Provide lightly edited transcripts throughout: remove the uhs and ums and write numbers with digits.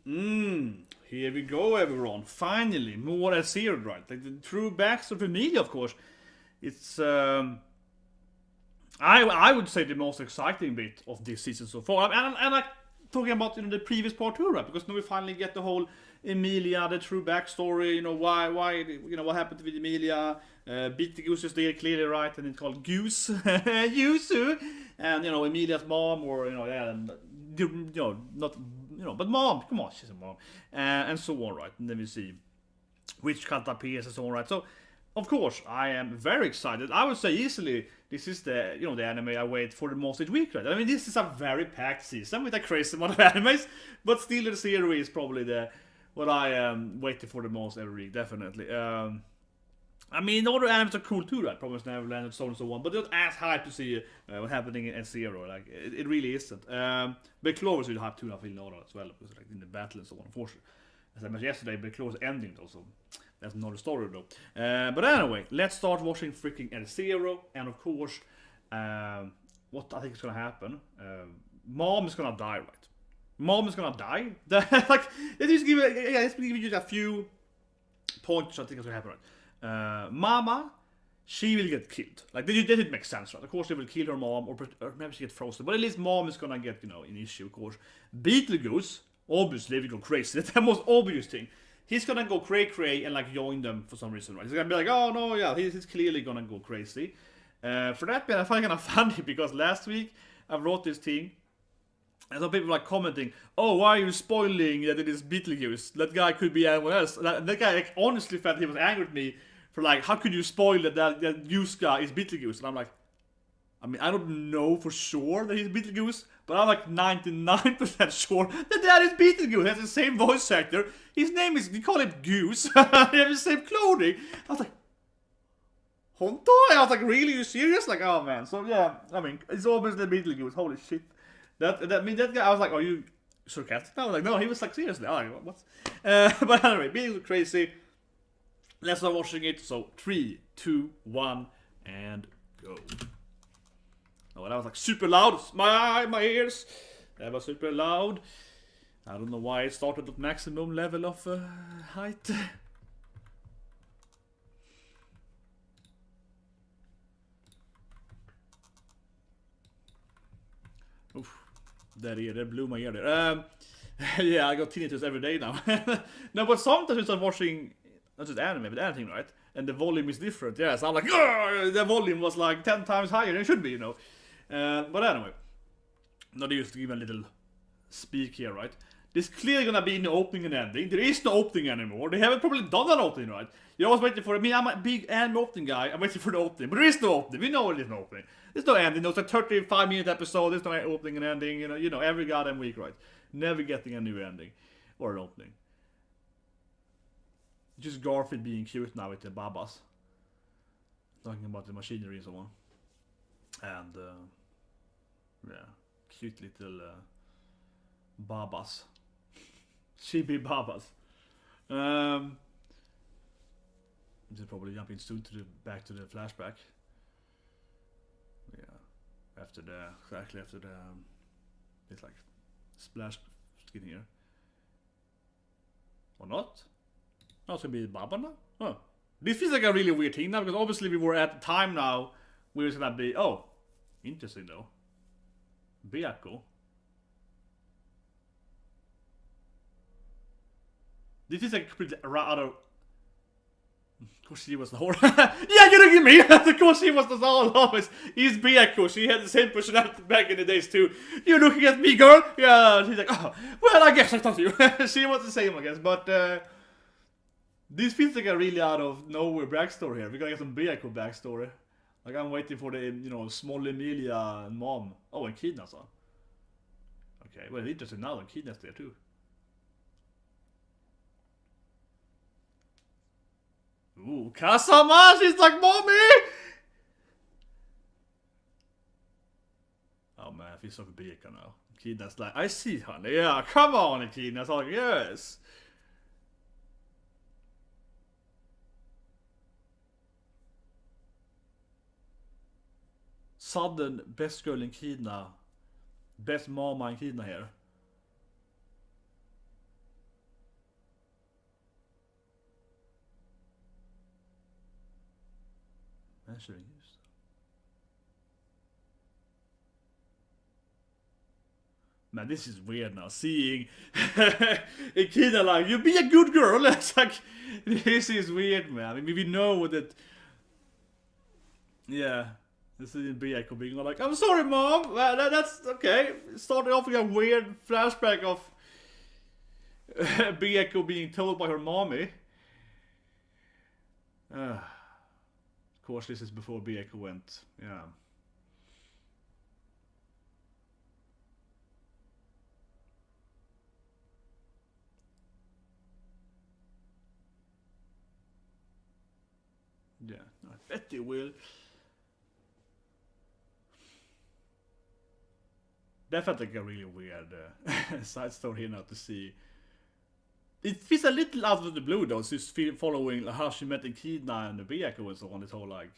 Here we go, everyone. Finally, more as here, right? Like the true backstory of Emilia, of course. It's I would say the most exciting bit of this season so far. And I talking about the previous part too, right? Because now we finally get the whole Emilia, the true backstory. Why what happened with Emilia? Betelgeuse is there clearly, right? And it's called Goose, Yusu, and Emilia's mom, or and, not but mom. Come on, she's a mom, and so on, right? And then we see which cut appears and so on, right? So, of course, I am very excited. I would say easily this is the anime I wait for the most each week, right? I mean, this is a very packed season with a crazy amount of animes, but still the series is probably what I am waiting for the most every week, definitely. I mean, the other animes are cool too, right? Promised Neverland and so on and so on, but not as hype to see what's happening in Zero. Like, it really isn't. But Clover's really hype too, I feel, as well, because like in the battle and so on, unfortunately. As I mentioned yesterday, but Clover's ending though, so that's another story though. But anyway, let's start watching freaking Zero, and of course, what I think is gonna happen, Mom is gonna die, right? Mom is gonna die. Like, let's give you a few points I think is gonna happen, right? Mama, she will get killed. Like, that didn't make sense, right? Of course, they will kill her mom, or maybe she get frozen. But at least mom is gonna get, an issue, of course. Betelgeuse, obviously, will go crazy. That's the most obvious thing. He's gonna go cray and like join them for some reason, right? He's gonna be like, oh no, yeah, he's clearly gonna go crazy. For that bit, I find it kind of funny because last week I wrote this thing. And some people like commenting, oh, why are you spoiling that it is Betelgeuse? That guy could be anyone else. That guy like, honestly felt he was angry at me for like, how could you spoil that Yuska is Betelgeuse? And I'm like, I mean, I don't know for sure that he's Betelgeuse, but I'm like 99% sure that is Betelgeuse. He has the same voice actor. His name is, we call him Goose. They have the same clothing. I was like, Honto? I was like, really? You serious? Like, oh man. So yeah, I mean, it's obviously Betelgeuse. Holy shit. That guy, I was like, are you sarcastic? I was like, no, he was like, seriously. I was like, what? But anyway, being crazy. Let's start watching it. So 3, 2, 1, and go. Oh, that was like super loud. My ears. That was super loud. I don't know why it started at maximum level of height. Oof. That blew my ear there. Yeah, I got tinnitus every day now. No, but sometimes I start watching, not just anime, but anything, right? And the volume is different. Yeah, so I'm like, the volume was like 10 times higher than it should be, But anyway, now they used to give a little speak here, right? There's clearly gonna be no opening and ending. There is no opening anymore. They haven't probably done an opening, right? You're always waiting for it. I mean, I'm a big anime opening guy. I'm waiting for the opening. But there is no opening. We know there's no opening. There's no ending. There's a 35-minute episode. There's no opening and ending. Every goddamn week, right? Never getting a new ending. Or an opening. Just Garfield being cute now with the babas. Talking about the machinery and so on. And, yeah. Cute little babas. Chibi babas. They're probably jumping soon back to the flashback. Yeah. Exactly after the it's like splash skin here. Or not? No, it's gonna be Baba now? Oh. This feels like a really weird thing now, because obviously we were at the time now where it's gonna be, oh, interesting though. Byako. This is like completely out of. Of course, she was the whore. Yeah, you look at me. Of course, she was the always. He's Byako. She had the same personality back in the days too. You looking at me, girl? Yeah. She's like, oh, well, I guess I talked to you. She was the same, I guess. But this feels like a really out of nowhere backstory here. We're gonna get some Byako backstory. Like, I'm waiting for the small Emilia and mom. Oh, and Echidna's on. Okay, well, interesting now. Echidna's there too. Ooh, Kasama! She's like, mommy! Oh man, I feel so for Byako now. Echidna's like, I see, honey. Yeah, come on, Echidna's like, yes. Sudden best girl in Echidna. Best mama in Echidna here. should have used. Man, this is weird now. Seeing Echnida like, you be a good girl. It's like, this is weird, man. I mean, we know that. Yeah, this is Beeko being like, I'm sorry, mom. That's okay. Starting off with a weird flashback of Beeko being told by her mommy. Of course, this is before Beeko went. Yeah. Yeah, I bet they will. Definitely a really weird side story here now to see. It feels a little out of the blue though, so it's following how she met Echidna and the Beeko and so on. It's all like,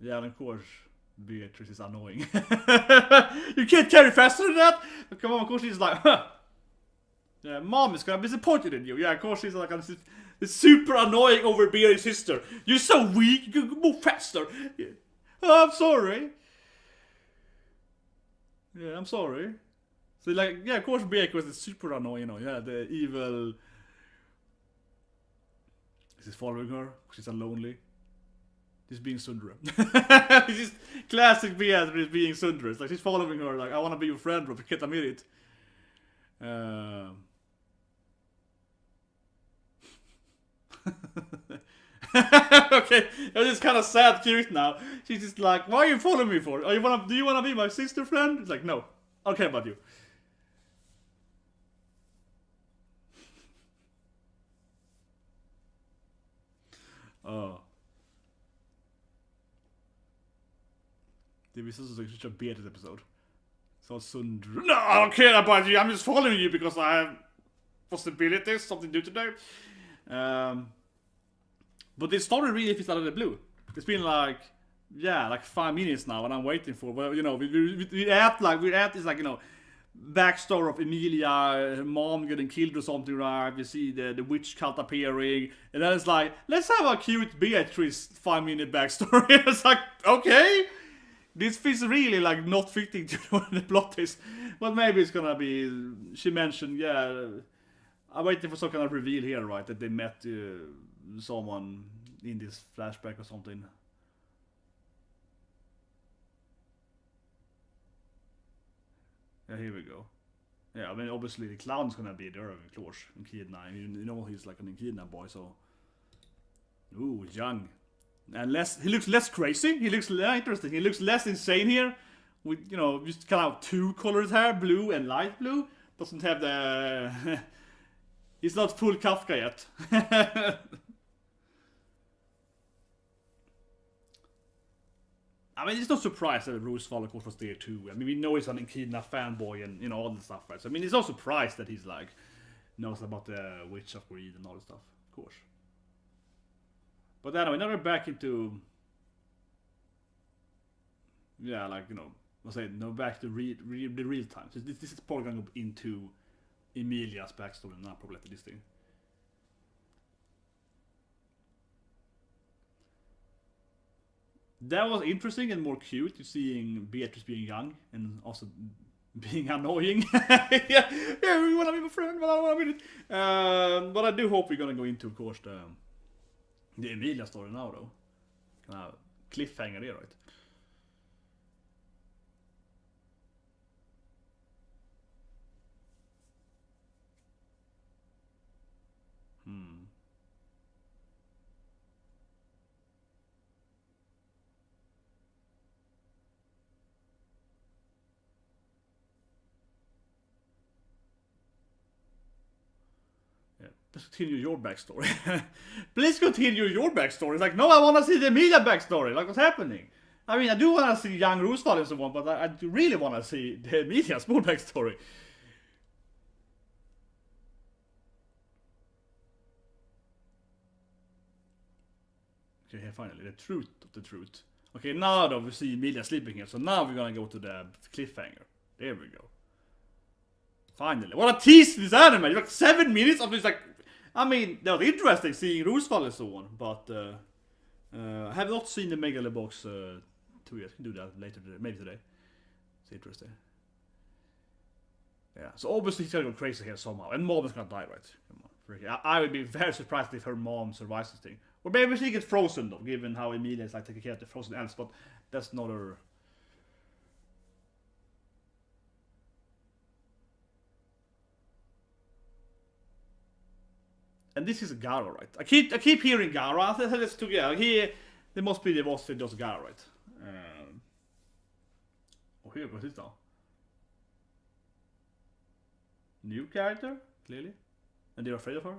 yeah, and of course Beatrice is annoying. You can't carry faster than that. But come on, of course she's like, huh. Yeah, mom is gonna be disappointed in you. Yeah, of course she's like, it's super annoying over Beatrice's sister. You're so weak. You can move faster. Yeah. Oh, I'm sorry. Yeah, I'm sorry. So like, yeah, of course Beeko is super annoying, you know, yeah, the evil. Is he following her? She's lonely. She's being Sundra. This is classic Beatrice being Sundra. It's like she's following her, like, I wanna be your friend, but we can't admit it. Okay, it's kind of sad cute now. She's just like, why are you following me for? Do you wanna be my sister friend? It's like, no, I don't care about you. Oh. This is such a Beatrice episode. So Sundra. No, I don't care about you. I'm just following you because I have possibilities, something new today. But this story really fits out of the blue. It's been like, yeah, like 5 minutes now, and I'm waiting for. Well, you know, we act is like, you know, backstory of Emlia, her mom getting killed or something, right? We see the witch cult appearing, and then it's like, let's have a cute Beatrice 5-minute backstory. It's like, okay, this feels really like not fitting to what the plot is. But maybe it's gonna be. She mentioned, yeah, I'm waiting for some kind of reveal here, right? That they met someone in this flashback or something. Yeah, here we go. Yeah, I mean, obviously the clown's gonna be there, of course, Echidna. You know, he's like an Echidna boy, so. Ooh, young. And he looks less crazy. He looks interesting. He looks less insane here. With, you know, just kind of 2 colors hair, blue and light blue. Doesn't have the. He's not full Kafka yet. I mean, it's no surprise that Rose Valakos was there too. I mean, we know he's an Echidna fanboy and, you know, all the stuff, right? So, I mean, it's no surprise that he's like, knows about the Witch of Greed and all the stuff, of course. But anyway, now we're back into, yeah, like, you know, let's say, no, back to the real time. So this is probably going to go into Emilia's backstory now, probably after this thing. That was interesting and more cute, seeing Beatrice being young and also being annoying. yeah, we wanna be my friend, but I don't wanna be it. But I do hope we're gonna go into, of course, the Emilia story now, though. Cliffhanger there, right? Let's continue your backstory. Please continue your backstory. It's like, no, I want to see the Emilia backstory. Like, what's happening? I mean, I do want to see young Roosevelt and so on, but I do really want to see the Emilia small backstory. Okay, here finally, the truth of the truth. Okay, now though we see Emilia sleeping here, so now we're gonna go to the cliffhanger. There we go. Finally, what a tease this anime! Like 7 minutes of this, like, I mean, that was interesting seeing Roosevelt and so on, but I have not seen the Megalobox 2 yet. Can do that later today, maybe today. It's interesting. Yeah, so obviously he's gonna go crazy here somehow, and mom is gonna die, right? Come on, I would be very surprised if her mom survives this thing, or maybe she gets frozen though, given how Emilia is like taking care of the frozen elves. But that's not her. And this is Gara, right? I keep hearing Gara. I think it's together. There must be just Gara, right? Oh, here goes this now. New character, clearly, and they're afraid of her.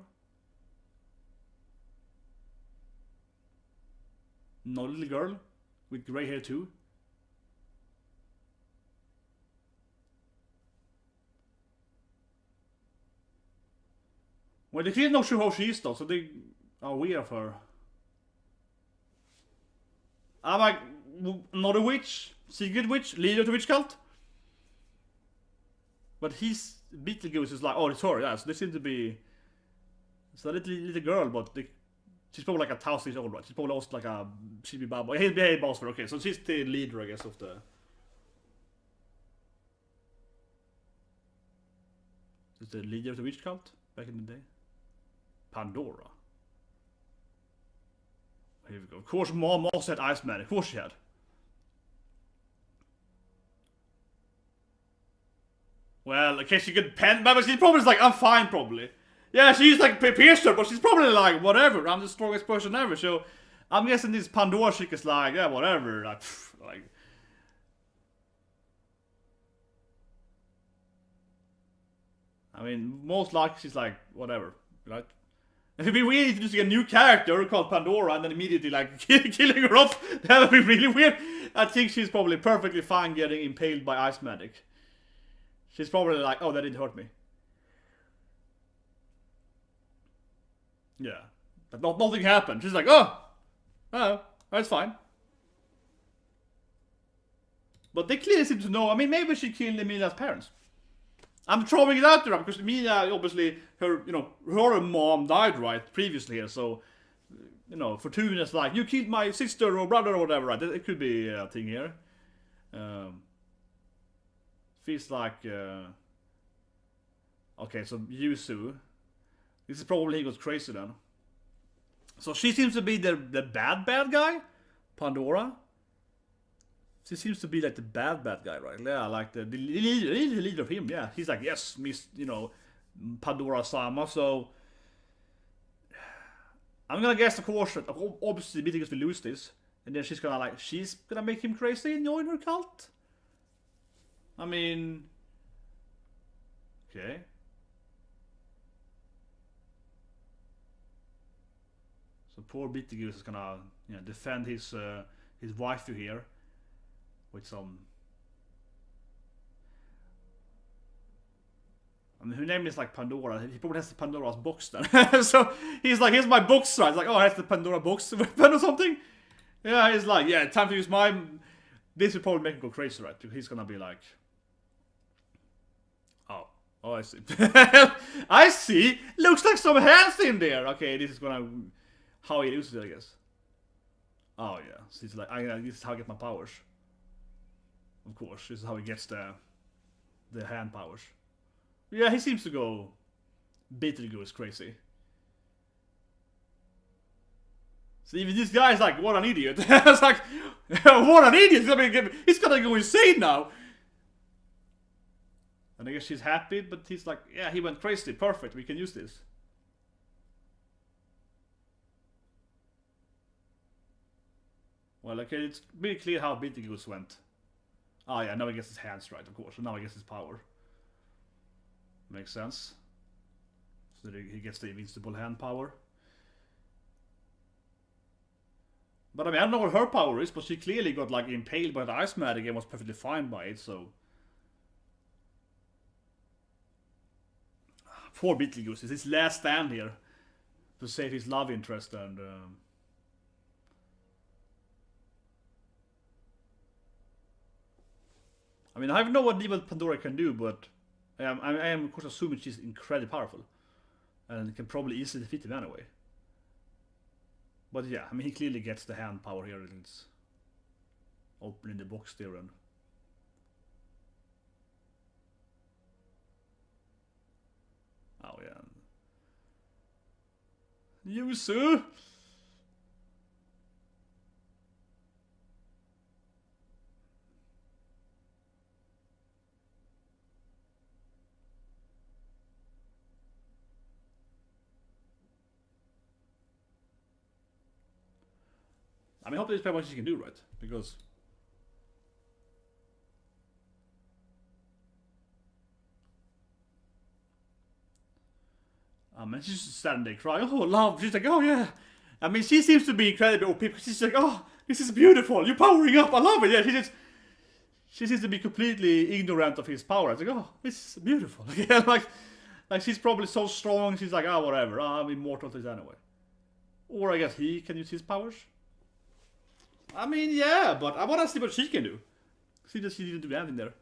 No little girl with grey hair too. Well, they clearly not sure how she is though, so they are aware of her. I'm like, not a witch, secret witch, leader of the witch cult. But he's Betelgeuse is like, oh, it's her, yeah. So they seem to be. It's a little girl, but she's probably like 1,000 years old, right? She's probably also like a chibi baba. Hey, boss for okay, so she's the leader, I guess, of the. Is the leader of the witch cult back in the day? Pandora. Here we go. Of course, mom also had Iceman. Of course she had. Well, okay, she could pen, but she's probably like, I'm fine, probably. Yeah, she's like pierced her, but she's probably like, whatever. I'm the strongest person ever. So I'm guessing this Pandora chick is like, yeah, whatever. Like. I mean, most likely she's like, whatever, right? It'd be weird introducing a new character called Pandora and then immediately like killing her off. That would be really weird. I think she's probably perfectly fine getting impaled by Ice Magic. She's probably like, oh, that didn't hurt me. Yeah. But nothing happened. She's like, oh, that's fine. But they clearly seem to know. I mean, maybe she killed Emilia's parents. I'm throwing it out there because Emilia, obviously, her mom died, right, previously here, so, Fortuna's like, you killed my sister or brother or whatever, right? It could be a thing here. Feels like, okay, so Yuzu. This is probably he goes crazy then. So she seems to be the bad guy, Pandora. She seems to be like the bad guy, right? Yeah, like the leader of him, yeah. He's like, yes, Miss, Pandora-sama, so. I'm gonna guess, of course, that obviously Betelgeuse will lose this. And then she's gonna make him crazy and join her cult? I mean. Okay. So poor Betelgeuse is gonna, defend his waifu here. With some. I mean, her name is like Pandora. He probably has the Pandora's box then. So he's like, here's my box, right? It's like, oh, that's the Pandora box weapon or something. Yeah, he's like, yeah, time to use my. This will probably make him go crazy, right? Because he's gonna be like, oh, I see. I see. Looks like some hands in there. Okay, this is gonna how he uses it, I guess. Oh yeah, so he's like, this is how I get my powers. Of course, this is how he gets the hand powers. Yeah, he seems to go Betelgeuse crazy. So even this guy is like, what an idiot. It's like, what an idiot. He's gonna go insane now. And I guess she's happy, but he's like, yeah, he went crazy. Perfect, we can use this. Well, okay, it's pretty clear how Betelgeuse went. Oh yeah, now he gets his hands right, of course. So now he gets his power. Makes sense. So he gets the invincible hand power. But I mean, I don't know what her power is, but she clearly got like impaled by the ice magic and was perfectly fine by it, so. Poor Betelgeuse, it's his last stand here. To save his love interest and. I mean, I have no idea what Pandora can do, but I am of course assuming she's incredibly powerful. And can probably easily defeat him anyway. But yeah, I mean, he clearly gets the hand power here. It's opening the box there and... Oh yeah. Yusu! I mean, hopefully this probably what she can do, right? Because... I mean, she's just standing there crying, oh, love. She's like, oh, yeah. I mean, she seems to be incredibly OP because she's like, oh, this is beautiful. You're powering up. I love it. Yeah, she seems to be completely ignorant of his power. It's like, oh, this is beautiful. Yeah, like she's probably so strong. She's like, oh, whatever. Oh, I'm immortal to this anyway. Or I guess he can use his powers. I mean, yeah, but I want to see what she can do. She didn't do anything there.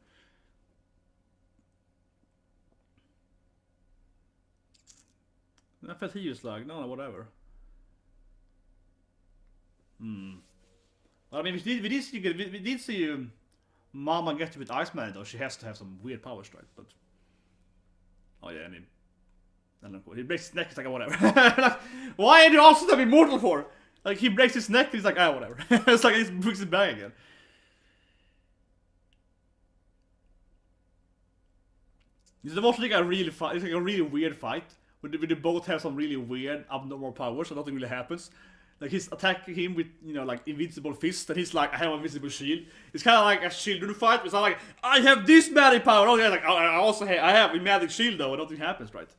I felt he was like, no, whatever. Well, I mean, we did see Mama get with Iceman though. She has to have some weird power strike, but... Oh yeah, and I don't know, he breaks his neck, it's like, whatever. Like, why are you also to be immortal for? Like, he breaks his neck, and he's like, ah, whatever. It's like, he breaks his back again. This is also like a really fight. It's like a really weird fight. Where they both have some really weird, abnormal powers, so nothing really happens. Like, he's attacking him with, you know, like, invincible fists, and he's like, I have a invisible shield. It's kind of like a children fight, but it's not like, I have this magic power. Oh, yeah, like, I also have a magic shield, though, and nothing happens, right?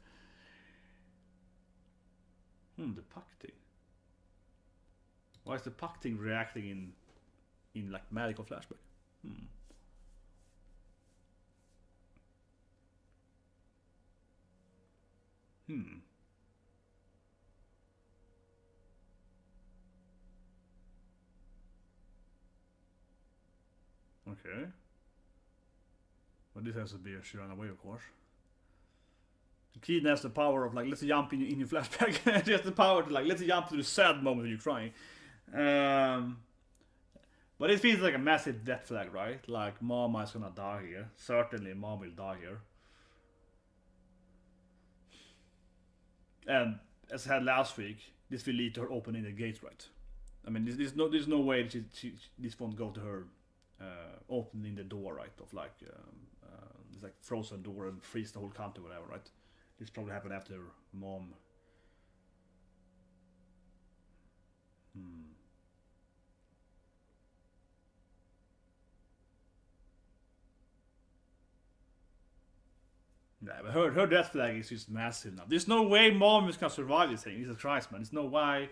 The puck thing. Why is the puck thing reacting in like, magical flashback? Okay. But this has to be a she ran away, of course. Echidna has the power of like, let's jump in your flashback. She has the power to like, let's jump to the sad moment when you're crying. But it feels like a massive death flag, right? Like, Mama is gonna die here. Certainly, Mom will die here. And as I had last week, this will lead to her opening the gates, right? I mean, there's no way this won't go to her opening the door, right? Of like, it's like frozen door and freeze the whole country, whatever, right? This probably happened after Mom. Yeah, but her death flag is just massive now. There's no way Mom is gonna survive this thing. Jesus Christ, man. There's no way.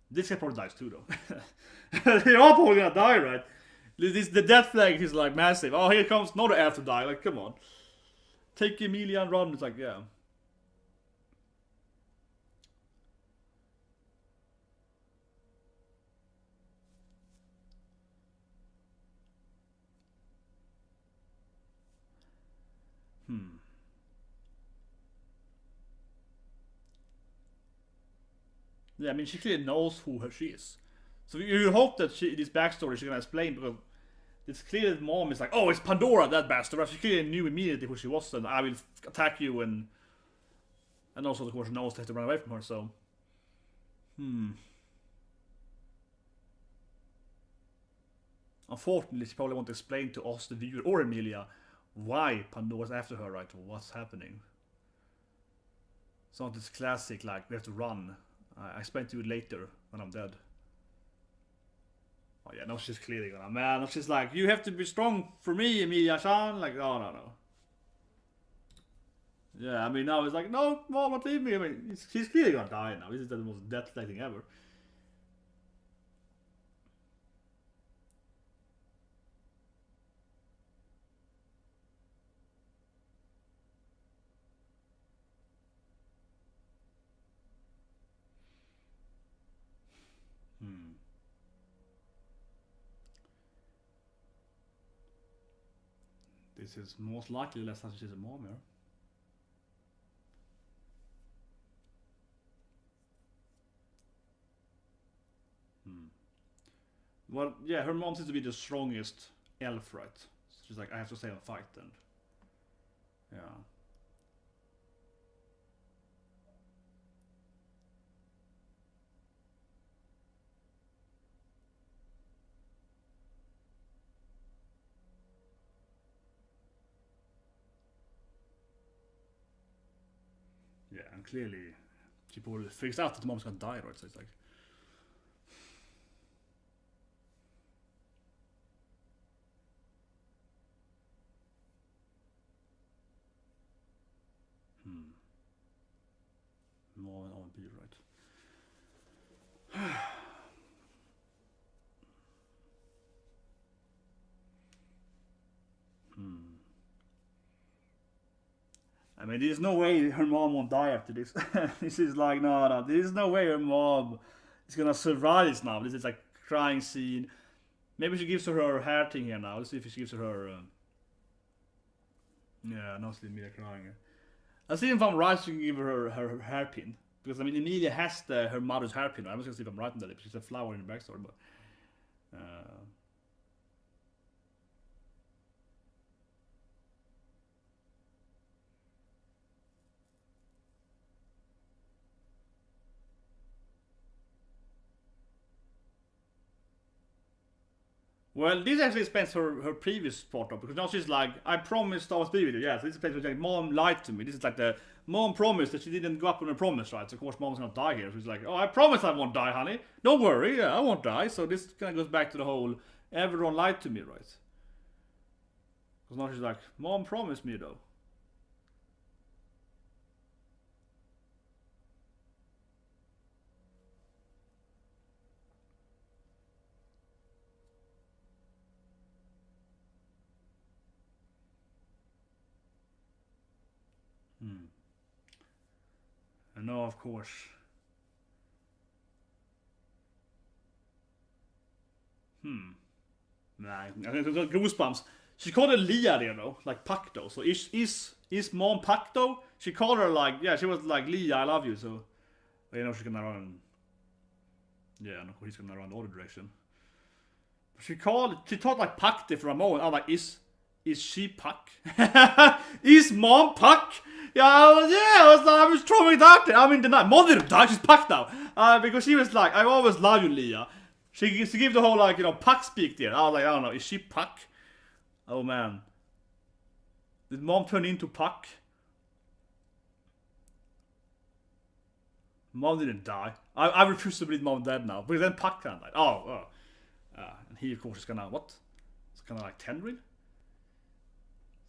This guy probably dies too, though. They're all probably gonna die, right? The death flag is like massive. Oh, here comes another elf to die. Like, come on. Take Emlia and run. It's like, yeah. Yeah, I mean, she clearly knows who she is. So you hope that this backstory she's gonna explain, because it's clear that Mom is like, oh, it's Pandora, that bastard. She clearly knew immediately who she was, and I will attack you, and also, of course, knows they have to run away from her, so... Unfortunately, she probably won't explain to us, the viewer, or Emlia, why Pandora's after her, right? Or what's happening. It's not this classic, like, we have to run. I explain to you later, when I'm dead. Oh yeah, no, she's clearly gonna, man, she's like, you have to be strong for me, Emilia-chan. Like, oh, no. Yeah, I mean, now it's like, no, Mom, don't leave me. I mean, she's clearly gonna die now. This is the most death-like thing ever. This is most likely less than she's a mom here. Well, yeah, her mom seems to be the strongest elf, right? So she's like, I have to stay and fight then. Yeah. Yeah, and clearly she probably figured out that the mom's gonna die, right? So it's like, mom and R&B, right? I mean, there's no way her mom won't die after this. This is like, no, there's no way her mom is gonna survive this now. This is like crying scene. Maybe she gives her hair thing here now. Let's see if she gives her. Yeah, no, it's Emilia crying. I'll see if I'm right. She can give her hairpin, because I mean Emilia has her mother's hairpin. I'm just gonna see if I'm right in that. She's a flower in the backstory, but. Well, this actually explains her previous part of, because now she's like, I promised I was be with you. Yeah, so this explains like, mom lied to me. This is like the mom promised that she didn't go up on her promise, right? So of course mom's gonna die here. So she's like, oh, I promise I won't die, honey. Don't worry, yeah, I won't die. So this kind of goes back to the whole, everyone lied to me, right? Because now she's like, mom promised me though. And now, of course. Nah, I got goosebumps. She called her Lia there though, like Puck though. So is mom Puck though? She called her like, yeah, she was like, Lia, I love you. So you know she's gonna run. Yeah, and of course he's gonna run the other direction. She thought like Puck there for a moment. I'm like, is she Puck? Is mom Puck? Yeah, I was throwing it out there. I mean, mom didn't die. She's Puck now. Because she was like, I always love you, Lia. She gave the whole like, you know, Puck speak there. I was like, I don't know, is she Puck? Oh man, did mom turn into Puck? Mom didn't die. I refuse to believe mom dead now, because then Puck can die. And he of course is gonna what? It's kind of like tendril,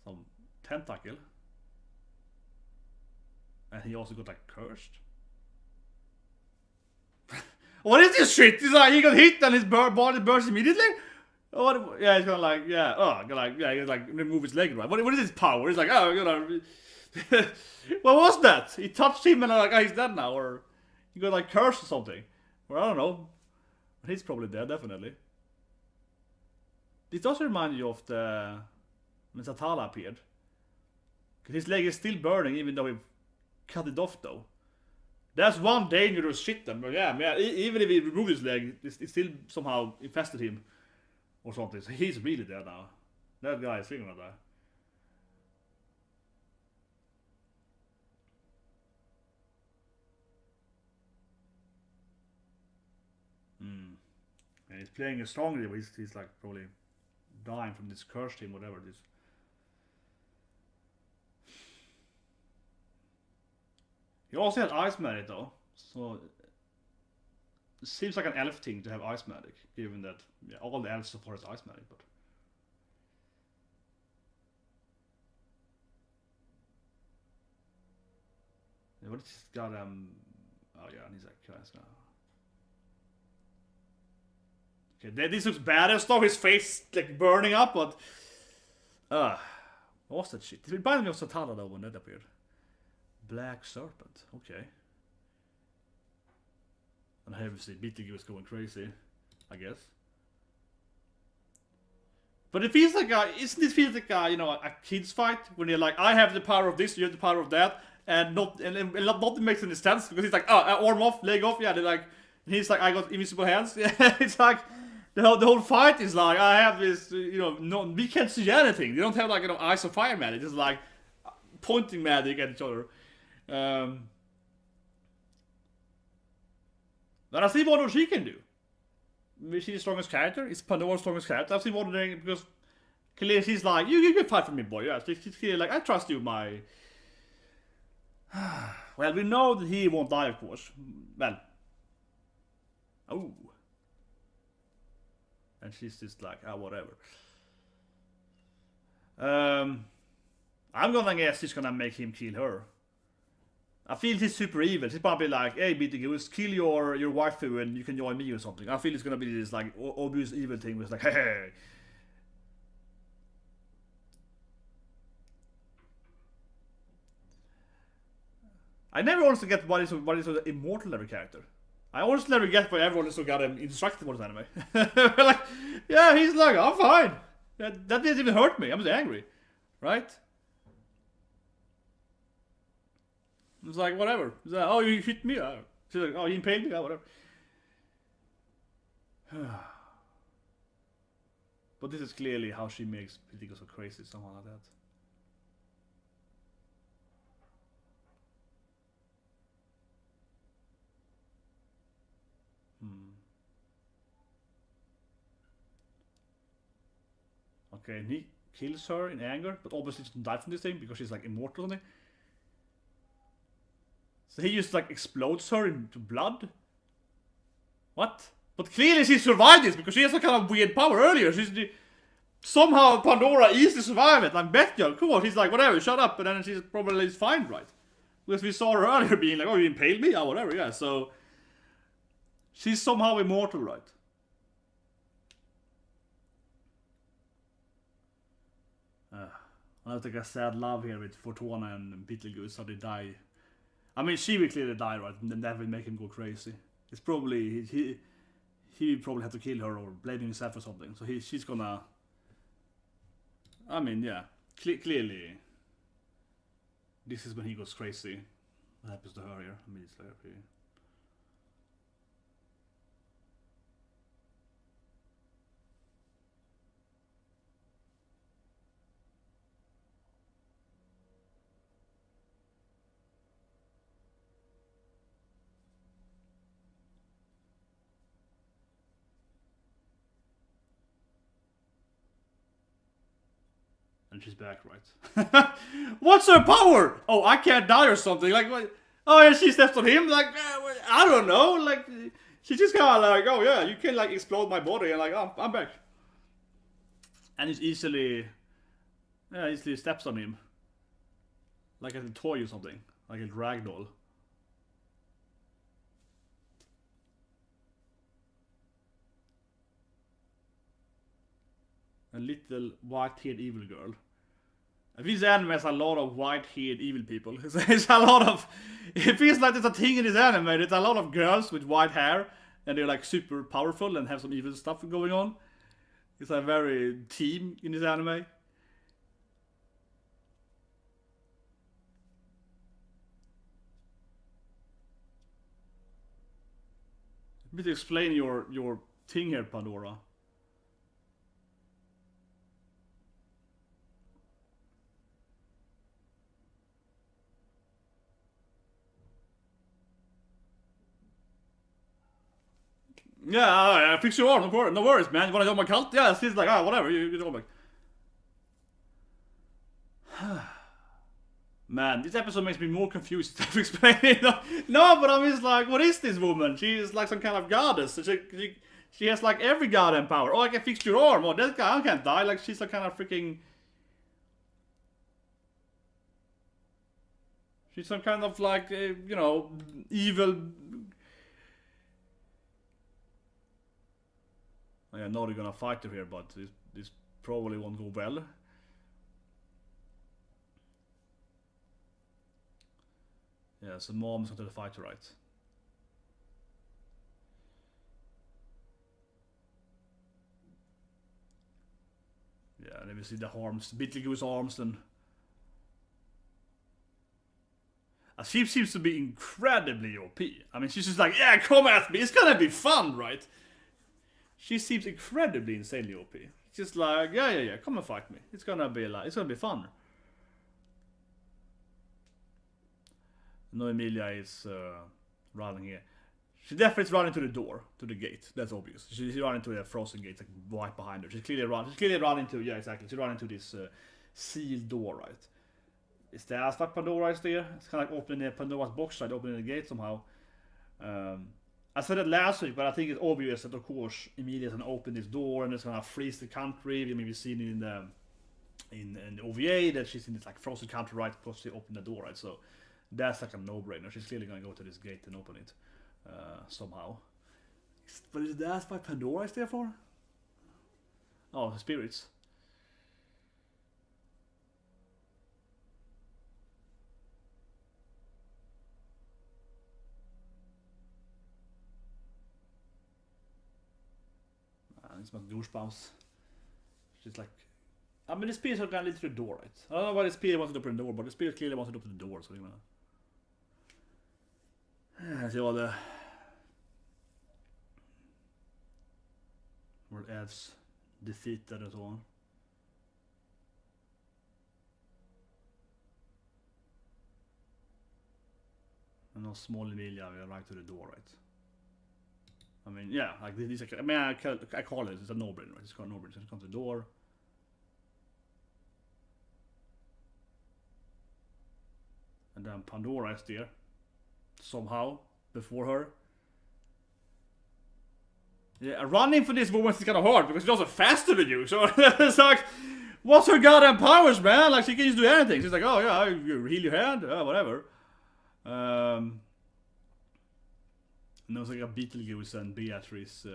some tentacle, and he also got like cursed. What is this shit? He's like, he got hit and his body burst immediately? What? Yeah, he's gonna like, yeah, he's like remove his leg, right? What is his power? He's like, oh, you know, what was that? He touched him and like, he's dead now, or he got like cursed or something, or I don't know. But he's probably dead, definitely. This does remind you of the when Satala appeared, because his leg is still burning even though he cut it off though. That's one dangerous shit then, but yeah, even if he removed his leg, it still somehow infested him or something. So he's really dead now. That guy is really gonna die. And he's playing it strongly, but he's like probably dying from this cursed him, whatever it is. He also had Ice Magic though, so it seems like an elf thing to have Ice Magic, given that all the elves support Ice Magic, but. Yeah, what is this got oh yeah, and he's like class now. Okay, this looks badass though, his face like burning up, but what was that shit? It reminded me of Satana though when that appeared. Black Serpent, okay. And here we see Betelgeuse going crazy, I guess. But it feels like isn't it feels like you know, a kids fight when you're like, I have the power of this, you have the power of that, and nothing makes any sense because he's like, arm off, leg off, yeah. They're like, and he's like, I got invisible hands. Yeah, it's like, the whole fight is like, I have this, no, we can't see anything. They don't have like, eyes of fire magic. It's like pointing magic at each other. But I see what she can do. Is she the strongest character? Is Pandora the strongest character? I've seen wondering because clearly she's like, you can fight for me, boy. Yeah, she's clearly like, I trust you, my. Well, we know that he won't die, of course. Well. Oh. And she's just like, whatever. I'm gonna guess she's gonna make him kill her. I feel he's super evil. He's probably like, hey, Betelgeuse, kill your waifu and you can join me or something. I feel it's gonna be this like obvious evil thing where it's like, hey. I never honestly get what is the immortal every character. I honestly never get why everyone is so goddamn indestructible in this anime. Like, yeah, he's like, I'm fine. That didn't even hurt me. I'm just angry. Right? It's like, whatever. It's like, oh, you hit me? She's like, oh, you impaled me? Whatever. But this is clearly how she makes Betelgeuse so crazy, somehow like that. Okay, and he kills her in anger, but obviously she doesn't die from this thing because she's like immortal or something. So he just like explodes her into blood? What? But clearly she survived this because she has a kind of weird power earlier. Somehow Pandora easily survived it. Like Betja, cool. She's like, whatever, shut up. And then she's probably fine, right? Because we saw her earlier being like, oh, you impaled me? Yeah, whatever, yeah. So she's somehow immortal, right? I think a sad love here with Fortuna and Betelgeuse, how they die. I mean, she will clearly die, right? And then that will make him go crazy. It's probably he probably had to kill her or blame himself or something. So she's gonna. I mean, yeah, clearly. This is when he goes crazy. What happens to her here? I mean, it's like okay. And she's back, right? What's her power? Oh, I can't die or something. Like, what? Oh, yeah, she steps on him. Like, I don't know. Like, she just kind of like, oh yeah, you can like explode my body, and like, oh, I'm back. And he easily steps on him, like a toy or something, like a ragdoll. A little white-haired evil girl. This anime has a lot of white-haired evil people. It's a lot of. It feels like there's a thing in this anime. There's a lot of girls with white hair, and they're like super powerful and have some evil stuff going on. It's a very team in this anime. But explain your thing here, Pandora. Yeah, fix your arm, no worries, man. You wanna join my cult? Yeah, she's like, whatever, you join me. Man, this episode makes me more confused to explain it. No, but I'm just like, what is this woman? She's like some kind of goddess. She has like every goddamn power. Oh, I can fix your arm. Oh, that guy, I can't die. Like, she's a kind of freaking. She's some kind of like, evil. I know they're gonna fight her here, but this probably won't go well. Yeah, so mom's going to fight her, right? Yeah, let me see the arms, Betelgeuse arms, and she seems to be incredibly OP. I mean, she's just like, yeah, come at me, it's gonna be fun, right? she seems incredibly insanely OP. Just like, yeah, come and fight me. It's gonna be fun. No, Emilia is running here. She definitely is running to the door, to the gate. That's obvious. She's running to a frozen gate, like right behind her. She's clearly running to, yeah, exactly. She's running to this sealed door, right? Is the ass like Pandora is there? It's kind of like opening Pandora's box, right? Opening the gate somehow. I said it last week, but I think it's obvious that, of course, Emlia is gonna open this door and it's gonna freeze the country. We maybe seen it in the OVA that she's in this like frozen country right because she opened the door, right? So that's like a no-brainer. She's clearly gonna go to this gate and open it somehow. But is that what Pandora is there for? Oh, the spirits. It's my goosebumps. She's like, I mean, the spirit are gonna lead to the door, right? I don't know why the spirit wants to open the door, but the spirit clearly wants to open the door, so you know. See all the world elves defeated and so on. And now small Emlia, we are right to the door, right? I mean, yeah, like this. I mean, I call it. It's a no-brainer, right? It's called no-brainer. So it comes to the door. And then Pandora is there. Somehow. Before her. Yeah, running for this woman is kind of hard because she's also faster than you. So it's like, what's her goddamn powers, man? Like, she can just do anything. She's like, oh yeah, you heal your hand. Whatever. And there was like a Betelgeuse and Beatrice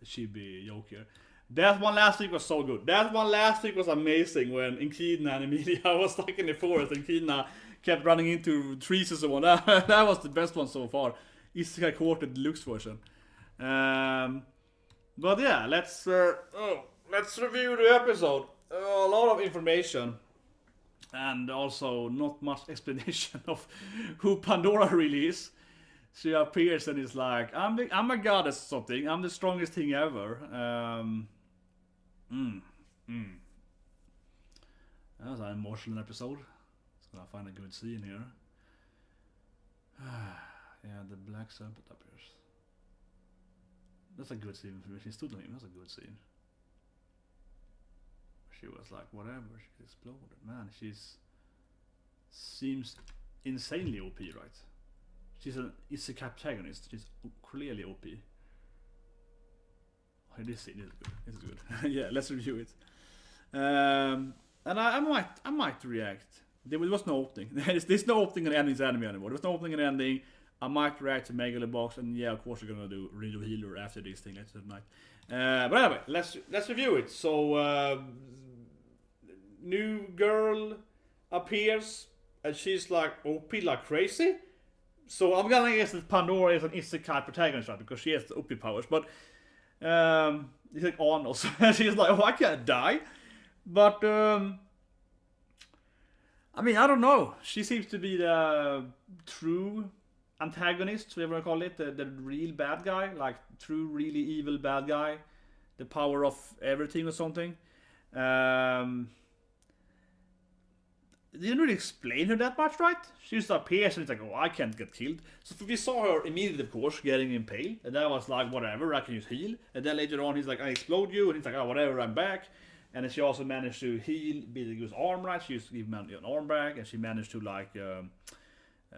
chibi joke here. That one last week was so good. That one last week was amazing when Echnida and Emlia was stuck in the forest and Echnida kept running into trees and so on. That was the best one so far. Isekai Quarter Deluxe version. But yeah, let's review the episode. A lot of information. And also not much explanation of who Pandora really is. She appears and is like, I'm a goddess or something. I'm the strongest thing ever. That was an emotional episode. So I find a good scene here. Yeah, the black serpent appears. That's a good scene. She stood on him. That's a good scene. She was like, whatever. She exploded. Man, seems insanely OP, right? She's an Isekai protagonist. She's clearly OP. Oh, this scene is good. This is good. Yeah, let's review it. And I might react. There was no opening. There's no opening and ending anime anymore. There's no opening and ending. I might react to Megalobox, and yeah, of course we're gonna do Radio Healer after this thing later tonight. But anyway, let's review it. So new girl appears, and she's like OP like crazy. So I'm gonna guess that Pandora is an Isekai protagonist, right? Because she has the OP powers. But it's like Arnold. So she's like, oh, I can't die. But I mean, I don't know. She seems to be the true antagonist, whatever I call it, the real bad guy, like true, really evil bad guy, the power of everything or something. They didn't really explain her that much, right? She just appears and it's like, oh, I can't get killed. So we saw her immediately, of course, getting impaled, and that was like, whatever, I can just heal. And then later on, he's like, I explode you, and he's like, oh, whatever, I'm back. And then she also managed to heal Betelgeuse's arm, right? She used to give him an arm back, and she managed to like,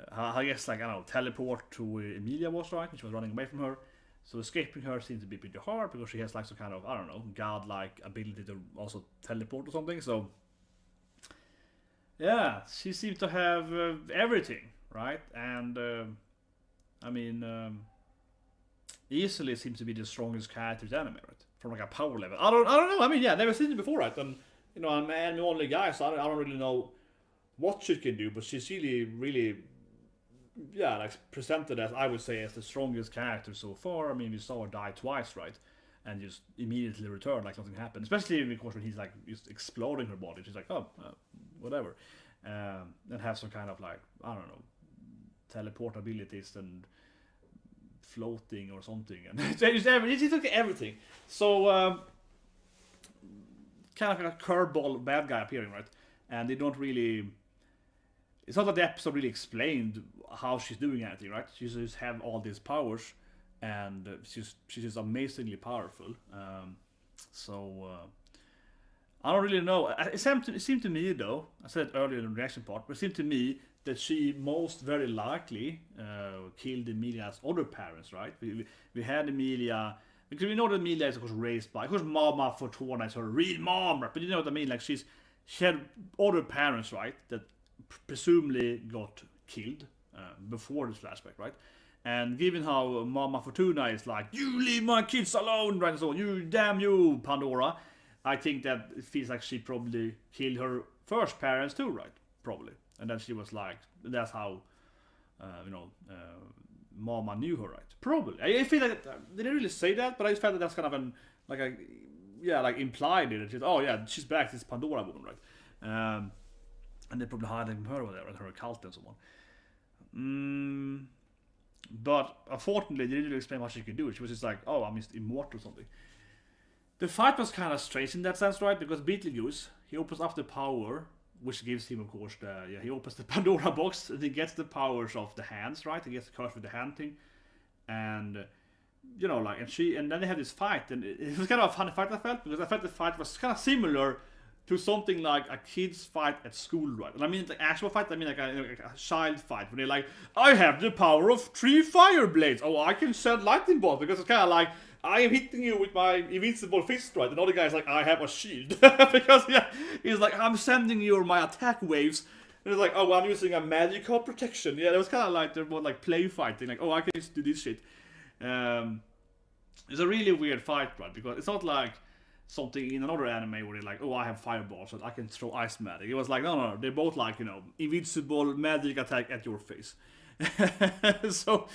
I guess like, I don't know, teleport to where Emlia was, right? And she was running away from her. So escaping her seems to be pretty hard because she has like some kind of, I don't know, godlike ability to also teleport or something. So yeah, she seems to have everything, right? And I mean, easily seems to be the strongest character in anime, right? From like a power level. I don't know. I mean, yeah, never seen it before, right? And you know, I'm an only guy, so I don't really know what she can do. But she's really, yeah, like presented as, I would say, as the strongest character so far. I mean, we saw her die twice, right? And just immediately return like nothing happened. Especially because when he's like just exploding her body, she's like, oh, whatever, and have some kind of like, I don't know, teleport abilities and floating or something, and he took everything. So kind of like a curveball bad guy appearing, right? And they don't really. It's not that the episode really explained how she's doing anything, right? She just have all these powers, and she's just amazingly powerful. I don't really know. It seemed to me, though, I said it earlier in the reaction part, but it seemed to me that she most very likely killed Emilia's other parents, right? We had Emilia, because we know that Emilia is of course raised by, of course Mama Fortuna is her real mom, right? But you know what I mean, like she had other parents, right, that presumably got killed before this flashback, right? And given how Mama Fortuna is like, you leave my kids alone, right? So you, damn you, Pandora. I think that it feels like she probably killed her first parents too, right? Probably. And then she was like, that's how, Mama knew her, right? Probably. I feel like they didn't really say that, but I felt that that's kind of implied it. Just, oh yeah, she's back. This Pandora woman, right? And they probably hiding her over there and her cult and so on. But unfortunately, they didn't really explain what she could do. She was just like, oh, I'm just immortal or something. The fight was kind of strange in that sense, right? Because Betelgeuse, he opens up the power, which gives him, of course, he opens the Pandora box, and he gets the powers of the hands, right? He gets the curse with the hand thing, and and then they had this fight, and it was kind of a funny fight I felt, because I felt the fight was kind of similar to something like a kid's fight at school, right? And I mean, like actual fight, I mean like a child fight, when they're like, I have the power of 3 fire blades. Oh, I can send lightning bolts, because it's kind of like, I am hitting you with my invincible fist, right? And the other guy's like, I have a shield. Because, he's like, I'm sending you my attack waves. And it's like, oh, I'm using a magical protection. Yeah, it was kind of like, they're more like play fighting. Like, oh, I can just do this shit. It's a really weird fight, right? Because it's not like something in another anime where they're like, oh, I have fireballs, so I can throw ice magic. It was like, no, they're both like, invincible magic attack at your face. so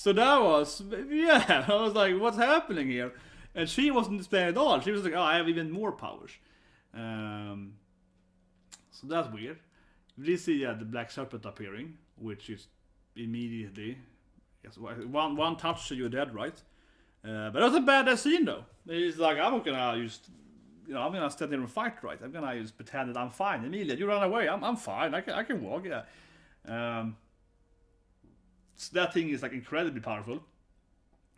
that was, I was like, what's happening here? And she wasn't displaying at all. She was like, oh, I have even more powers. So that's weird. We did see the black serpent appearing, which is immediately, yes, one touch so you're dead, right? But it was a badass scene though. It's like, I'm not gonna use, I'm gonna stand there and fight, right? I'm gonna just pretend that I'm fine. Emilia, you run away. I'm fine. I can walk. Yeah. So that thing is like incredibly powerful.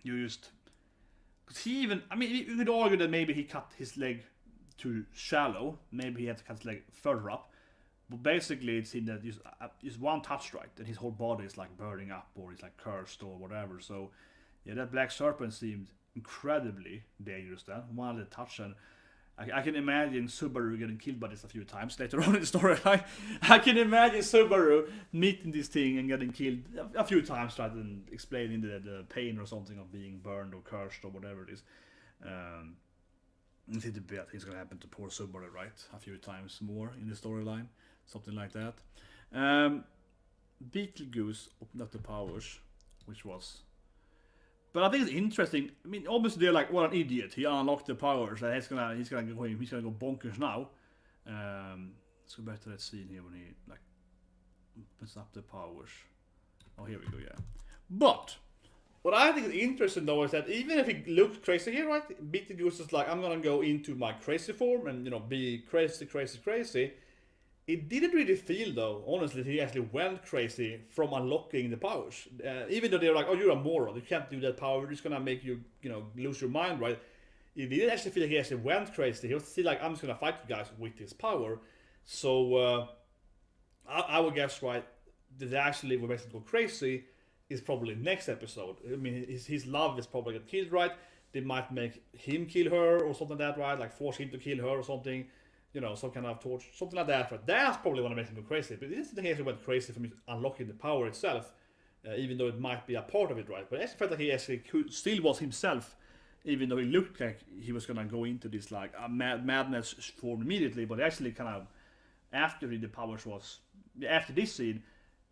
You just, cause he even, I mean, you could argue that maybe he cut his leg too shallow. Maybe he had to cut his leg further up. But basically, it seemed that just one touch, right, and his whole body is like burning up, or he's like cursed or whatever. So yeah, that black serpent seemed incredibly dangerous then. One little touch, and I can imagine Subaru getting killed by this a few times later on in the story. I can imagine Subaru meeting this thing and getting killed a few times, right, and explaining the pain or something of being burned or cursed or whatever it is. I think the bad thing's gonna happen to poor Subaru, right, a few times more in the storyline, something like that. Betelgeuse opened up the powers, which was. But I think it's interesting. I mean, obviously they're like, what an idiot. He unlocked the powers, and he's gonna go bonkers now. Let's go back to that scene here when he like opens up the powers. Oh, here we go. Yeah. But what I think is interesting though is that even if he looks crazy here, right? Betelgeuse is like, I'm gonna go into my crazy form and be crazy. It didn't really feel though, honestly, he actually went crazy from unlocking the powers. Even though they're like, oh, you're a moron, you can't do that power, it's gonna make you, lose your mind, right? It didn't actually feel like he actually went crazy. He was still like, I'm just gonna fight you guys with this power. So, I would guess, right, that actually what makes him go crazy is probably next episode. I mean, his love is probably gonna kill, right? They might make him kill her or something like that, right? Like force him to kill her or something. Some kind of torch, something like that. Right? That's probably what makes him go crazy. But this is the case he went crazy from unlocking the power itself, even though it might be a part of it, right? But I actually felt like he actually still was himself, even though he looked like he was gonna go into this like a madness form immediately. But actually, kind of after the powers was after this scene,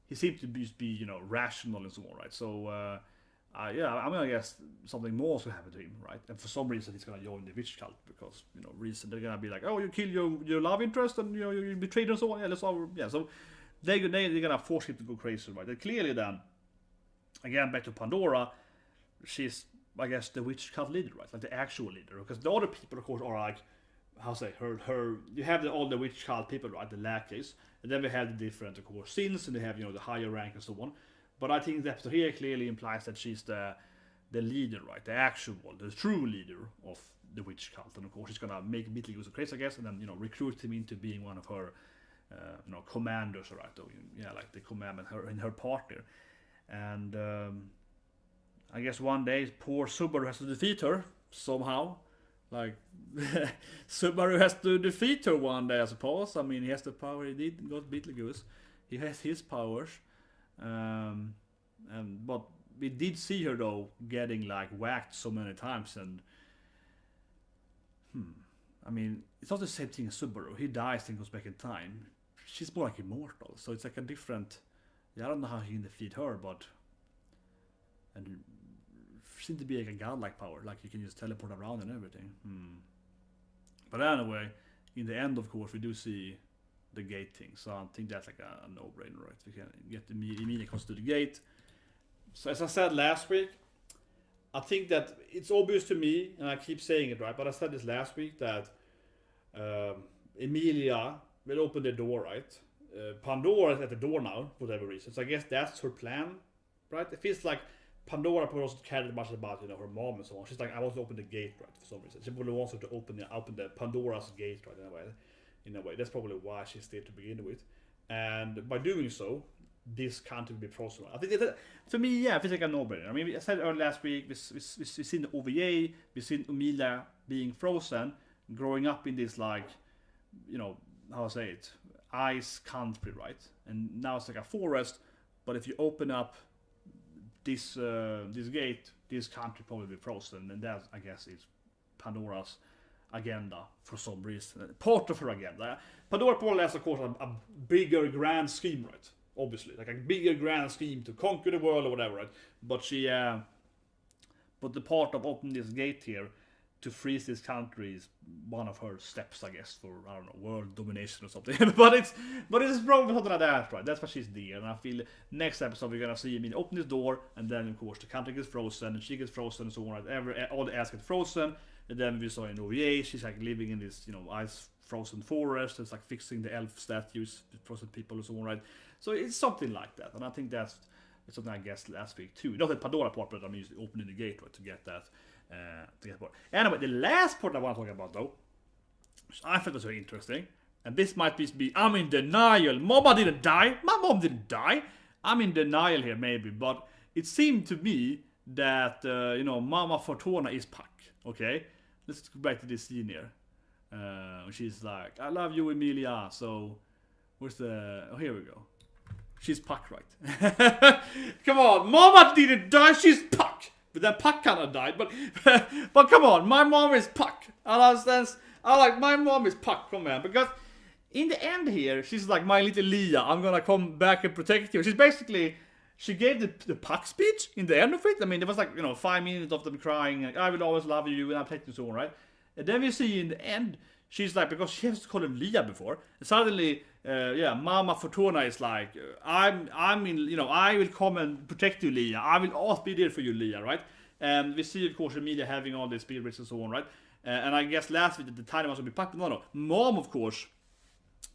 he seemed to be rational and so on, right? So I'm gonna guess something more is gonna happen to him, right? And for some reason he's gonna join the witch cult because reason they're gonna be like, oh, you kill your love interest and you betrayed and so on. So they're gonna force him to go crazy, right? And clearly then, again back to Pandora, she's, I guess, the witch cult leader, right? Like the actual leader. Because the other people, of course, are like, how say, her. You have all the witch cult people, right? The lackeys, and then we have the different, of course, sins, and they have the higher rank and so on. But I think the episode here clearly implies that she's the leader, right? The actual, the true leader of the witch cult, and of course she's gonna make Betelgeuse crazy, I guess, and then recruit him into being one of her, commanders, right? Or, like the commandment, her partner, and I guess one day poor Subaru has to defeat her somehow. Like Subaru has to defeat her one day, I suppose. I mean, he has the power. He did got Betelgeuse. He has his powers, but we did see her though getting like whacked so many times, and I mean, it's not the same thing as Subaru. He dies and goes back in time. She's more like immortal, so it's like a different. I don't know how he can defeat her, but and seems to be like a godlike power, like you can just teleport around and everything. But anyway, in the end, of course, we do see the gate thing, so I think that's like a no-brainer, right? We can get the Emilia comes to the gate. So as I said last week, I think that it's obvious to me, and I keep saying it, right? But I said this last week that Emlia will open the door, right? Pandora is at the door now, for whatever reason. So I guess that's her plan, right? It feels like Pandora probably also cared much about her mom and so on. She's like, I want to open the gate, right? For some reason, she probably wants her to open the Pandora's gate, right? In a way, that's probably why she's there to begin with. And by doing so, this country will be frozen. I think to me, yeah, it feels like a no-brainer. I mean, I said earlier last week, we've seen the OVA, we've seen Emilia being frozen, growing up in this like, how I say it, ice country, right? And now it's like a forest. But if you open up this gate, this country probably be frozen, and that, I guess, is Pandora's agenda for some reason. Part of her agenda. Pandora probably has, of course, a bigger grand scheme, right? Obviously, like a bigger grand scheme to conquer the world or whatever, right? But but the part of opening this gate here to freeze this country is one of her steps, I guess, for, I don't know, world domination or something. but it's probably something like that, right? That's what she's there, and I feel next episode we're gonna see open this door, and then of course the country gets frozen, and she gets frozen, and so on. Right? All the ass get frozen, and then we saw in OVA she's like living in this ice frozen forest. It's like fixing the elf statues, the frozen people, and so on, right? So it's something like that, and I think that's something I guess last week too. Not the Pandora part, but I'm usually opening the gate, right, to get that. Anyway, the last part I want to talk about though, which I thought was very interesting, and this might be I'm in denial. Mama didn't die. My mom didn't die. I'm in denial here maybe, but it seemed to me that Mama Fortuna is Puck. Okay, let's go back to this scene here. She's like, I love you, Emilia. So where's the? Oh, here we go. She's Puck, right? Come on, Mama didn't die. She's Puck. But then Puck kind of died, but come on, my mom is Puck. My mom is Puck, come on, because in the end here, she's like, my little Leah, I'm gonna come back and protect you. She gave the Puck speech in the end of it. I mean, there was like 5 minutes of them crying, like, I will always love you and I'm protecting you, so on, right? And then we see in the end, she's like, because she has to call him Leah before, and suddenly, Mama Fortuna is like, I will come and protect you, Leah. I will always be there for you, Leah, right? And we see, of course, Emilia having all these spirits and so on, right? And I guess last week the tiny ones will be Puck, but no. Mom, of course,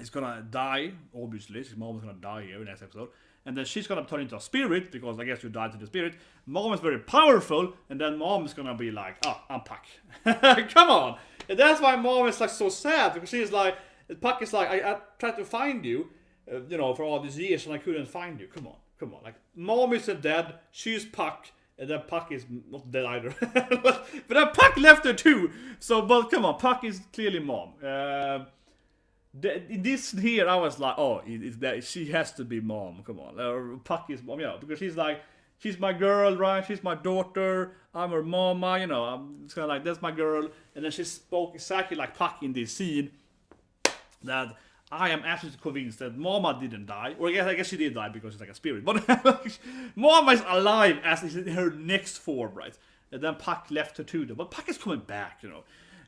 is gonna die, obviously. Mom is gonna die here in the next episode. And then she's gonna turn into a spirit, because I guess you died to the spirit. Mom is very powerful, and then Mom is gonna be like, I'm Puck. Come on! And that's why Mom is like so sad, because she's like, Puck is like, I tried to find you, for all these years, and I couldn't find you. Come on. Like, Mom isn't dead, she's Puck, and then Puck is not dead either. but then Puck left her too. So, but come on, Puck is clearly Mom. In this here, I was like, she has to be Mom. Come on, Puck is Mom, because she's like, she's my girl, right? She's my daughter. I'm her mama, I'm just kind of like, that's my girl. And then she spoke exactly like Puck in this scene. That I am absolutely convinced that Mama didn't die. Or I guess she did die because she's like a spirit. But Mama is alive as is in her next form, right? And then Puck left her too. But Puck is coming back,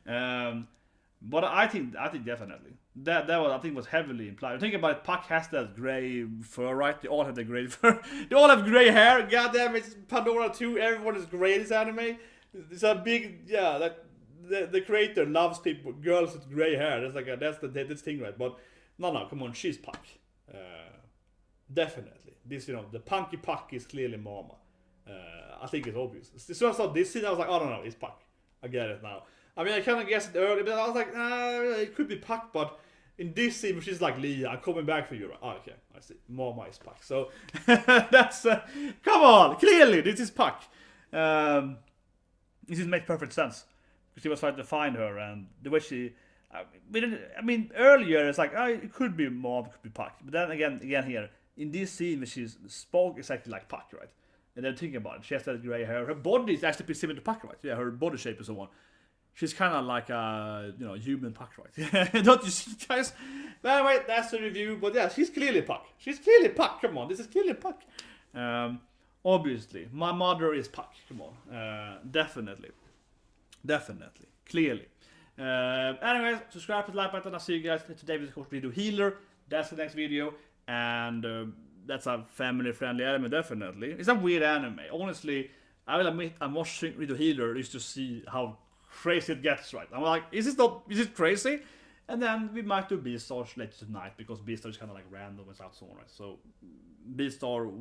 But I think definitely That was, I think, was heavily implied. Think about it, Puck has that gray fur, right? They all have the gray fur. They all have gray hair. God damn, it's Pandora too. Everyone is gray in this anime. It's a big, yeah, like the creator loves people, girls with gray hair. That's like that's the thing, right? But no, come on, she's Puck. Definitely. This, the punky Puck is clearly Mama. I think it's obvious. As soon as I saw this scene, I was like, oh no, it's Puck. I get it now. I mean, I kind of guessed it earlier, but I was like, it could be Puck, but in this scene, she's like, Leah, I'm coming back for you. Right? Oh, okay, I see. Mama is Puck. So, that's, come on, clearly, this is Puck. This makes perfect sense. Because he was trying to find her, and the way she, I mean, earlier, it's like, it could be Mom, it could be Puck. But then again here, in this scene, where she spoke exactly like Puck, right? And then thinking about it, she has that gray hair. Her body is actually pretty similar to Puck, right? Yeah, her body shape and so on. She's kind of like a, human Puck, right? Don't you see, guys? But anyway, that's the review. But yeah, she's clearly Puck. She's clearly Puck. Come on, this is clearly Puck. Obviously, my mother is Puck. Come on, definitely, clearly. Anyways, subscribe to the like button. I'll see you guys today with the video healer. That's the next video, and that's a family-friendly anime. Definitely, it's a weird anime. Honestly, I will admit I'm watching Video Healer just to see how crazy it gets, right? I'm like, is it crazy? And then we might do Beastars later tonight, because Beastar is kind of like random and so on, right? So Beastar